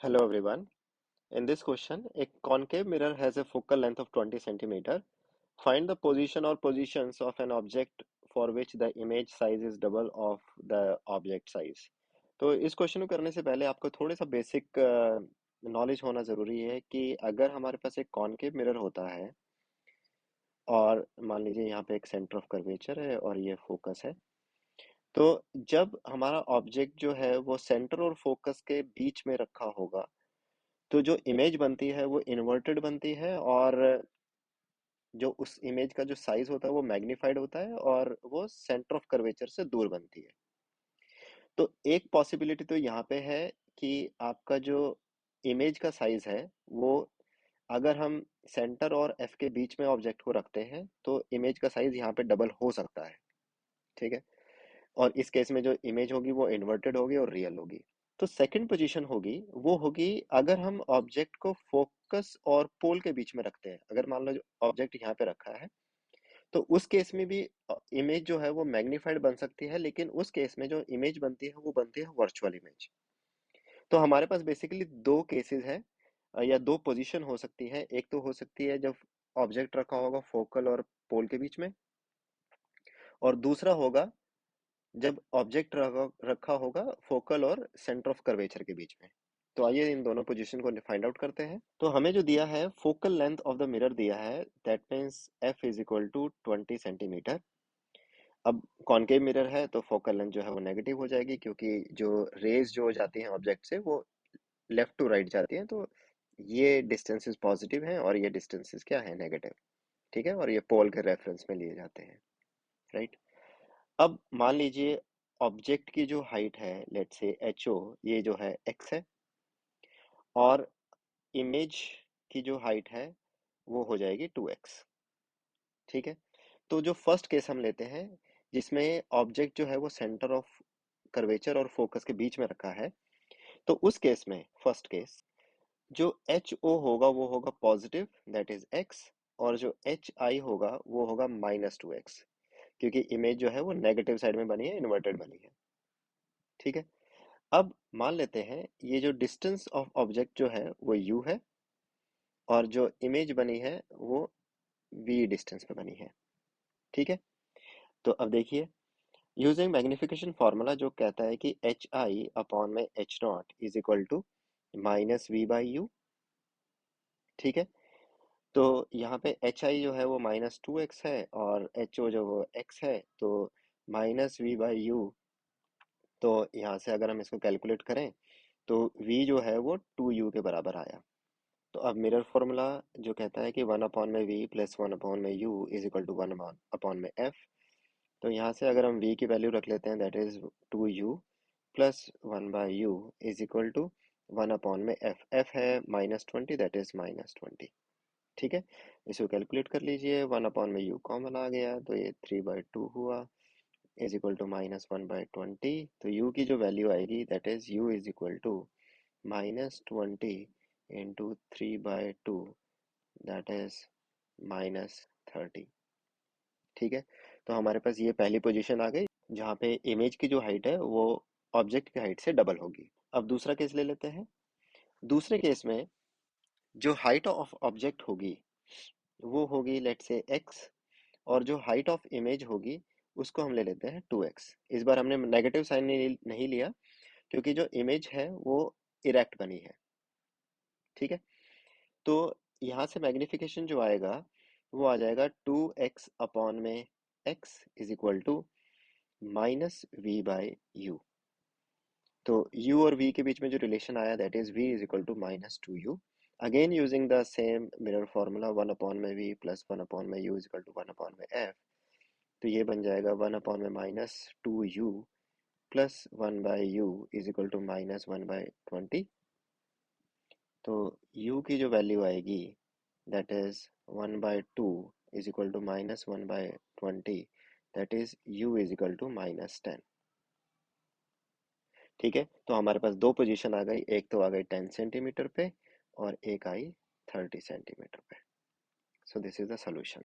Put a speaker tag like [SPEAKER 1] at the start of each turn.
[SPEAKER 1] Hello everyone. In this question, a concave mirror has a focal length of 20 centimeter. Find the position or positions of an object for which the image size is double of the object size. तो इस question को करने से पहले आपको थोड़ा सा basic knowledge होना जरूरी है कि अगर हमारे पास एक कॉनकेव मिरर होता है और मान लीजिए यहाँ पे एक सेंटर ऑफ कर्वेचर है और ये फोकस है, तो जब हमारा ऑब्जेक्ट जो है वो सेंटर और फोकस के बीच में रखा होगा तो जो इमेज बनती है वो इन्वर्टेड बनती है और जो उस इमेज का जो साइज होता है वो मैग्नीफाइड होता है और वो सेंटर ऑफ कर्वेचर से दूर बनती है। तो एक पॉसिबिलिटी तो यहाँ पे है कि आपका जो इमेज का साइज है वो अगर हम सेंटर और एफ के बीच में ऑब्जेक्ट को रखते हैं तो इमेज का साइज यहाँ पे डबल हो सकता है। ठीक है। और इस केस में जो इमेज होगी वो इन्वर्टेड होगी और रियल होगी। तो सेकंड पोजीशन होगी वो होगी अगर हम ऑब्जेक्ट को फोकस और पोल के बीच में रखते हैं। अगर मान लो जो ऑब्जेक्ट यहाँ पे रखा है तो उस केस में भी इमेज जो है वो मैग्नीफाइड बन सकती है, लेकिन उस केस में जो इमेज बनती है वो बनती है वर्चुअल इमेज। तो हमारे पास बेसिकली दो केसेस है या दो पोजीशन हो सकती है। एक तो हो सकती है जब ऑब्जेक्ट रखा होगा फोकल और पोल के बीच में, और दूसरा होगा जब ऑब्जेक्ट रखा होगा फोकल और सेंटर ऑफ कर्वेचर के बीच में। तो आइए इन दोनों पोजीशन को फाइंड आउट करते हैं। तो हमें जो दिया है focal length of the mirror दिया है, that means F is equal to 20 centimetre. अब कॉनकेव मिरर है तो फोकल लेंथ जो है वो नेगेटिव हो जाएगी, क्योंकि जो रेज जो जाती हैं ऑब्जेक्ट से वो लेफ्ट टू राइट जाती हैं। तो ये डिस्टेंसेस पॉजिटिव हैं और ये डिस्टेंसेस क्या है, नेगेटिव। ठीक है। और ये पोल के रेफरेंस में लिए जाते हैं, राइट। अब मान लीजिए ऑब्जेक्ट की जो हाइट है, लेट्स से एच ओ, ये जो है एक्स है, और इमेज की जो हाइट है वो हो जाएगी 2x। ठीक है। तो जो फर्स्ट केस हम लेते हैं जिसमें ऑब्जेक्ट जो है वो सेंटर ऑफ कर्वेचर और फोकस के बीच में रखा है, तो उस केस में फर्स्ट केस जो एच ओ होगा वो होगा पॉजिटिव, दैट इज एक्स, और जो एच आई होगा वो होगा -2x, क्योंकि इमेज जो है वो नेगेटिव साइड में बनी है, इन्वर्टेड बनी है। ठीक है। अब मान लेते हैं ये जो डिस्टेंस ऑफ ऑब्जेक्ट जो है वो u है और जो इमेज बनी है वो v डिस्टेंस पे बनी है। ठीक है। तो अब देखिए, यूजिंग मैग्निफिकेशन फॉर्मूला जो कहता है कि एच आई अपॉन में H naught is equal to -v/u। ठीक है। तो यहाँ पे एच आई जो है वो -2x है और एच ओ जो वो x है, तो -v/u। तो यहाँ से अगर हम इसको कैलकुलेट करें तो v जो है वो 2u के बराबर आया। तो अब मिरर फॉर्मूला जो कहता है कि 1/v plus 1/u is equal to 1/f। तो यहाँ से अगर हम v की वैल्यू रख लेते हैं, that is 2u plus 1/u is equal to 1/f। f है -20, दैट इज -20। ठीक है। इसको कैलकुलेट कर लीजिए, 1/u कॉमन आ गया तो ये 3/2 हुआ इज इक्वल टू -1/20। तो u की जो वैल्यू आएगी that is u is equal to -20 into 3/2, that is -30। ठीक है। तो हमारे पास ये पहली पोजीशन आ गई जहाँ पे इमेज की जो हाइट है वो ऑब्जेक्ट की हाइट से डबल होगी। अब दूसरा केस ले लेते हैं। दूसरे केस में जो हाइट ऑफ ऑब्जेक्ट होगी वो होगी लेट्स से x, और जो हाइट ऑफ इमेज होगी उसको हम ले लेते हैं 2x। इस बार हमने नेगेटिव साइन नहीं लिया, क्योंकि जो इमेज है वो इरेक्ट बनी है। ठीक है। तो यहाँ से मैग्निफिकेशन जो आएगा वो आ जाएगा 2x अपॉन में x is equal to -v/u। तो u और v के बीच में जो रिलेशन आया that is v is equal to -2u। Again using the same mirror formula, 1/v plus 1/u is equal to 1/f। तो ये बन जाएगा 1/-2u plus 1/u is equal to -1/20। तो u की जो वैल्यू आएगी that is 1/2 is equal to -1/20, that is u is equal to -10। ठीक है। तो हमारे पास दो पोजीशन आ गई, एक तो आ गई 10 सेंटीमीटर पे और एक आई 30 सेंटीमीटर पे। So this is the solution.